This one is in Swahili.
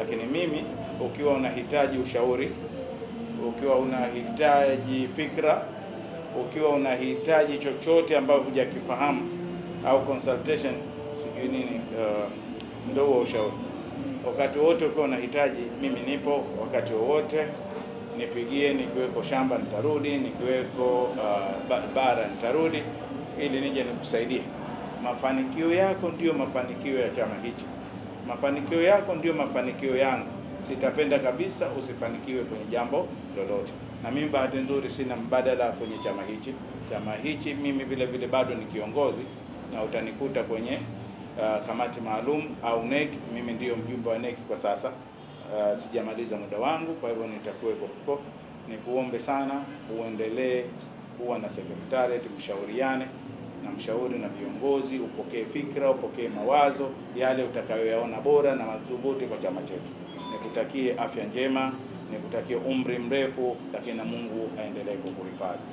lakini mimi, ukiwa unahitaji ushauri, ukiwa unahitaji fikra, ukiwa unahitaji chochote ambayo hujakifahamu au consultation, sijui nini, ndio ushauri, wakati wote ukiwa unahitaji, mimi nipo wakati wowote. Nipigie, nikiweko shamba nitarudi, nikiweko bara nitarudi, ili nije nikusaidie. Mafanikio yako ndiyo mafanikio ya chama hichi, mafanikio yako ndiyo mafanikio yangu. Sitapenda kabisa usifanikiwe kwenye jambo lolote, na mimi bahati nzuri sina mbadala kwenye chama hichi. Chama hichi mimi vile vile bado ni kiongozi, na utanikuta kwenye kamati maalum au NEC. Mimi ndiyo mjumbe wa NEC kwa sasa. Sijamaliza muda wangu, kwa hivyo nitakuwepo huko. Nikuombe sana uendelee kuwa na secretariat, mshauriane na mshauri na viongozi, upokee fikra, upokee mawazo yale utakayoyaona bora na madhubuti kwa chama chetu. Nikutakie afya njema, nikutakie umri mrefu, lakini na Mungu aendelee kukuhifadhi.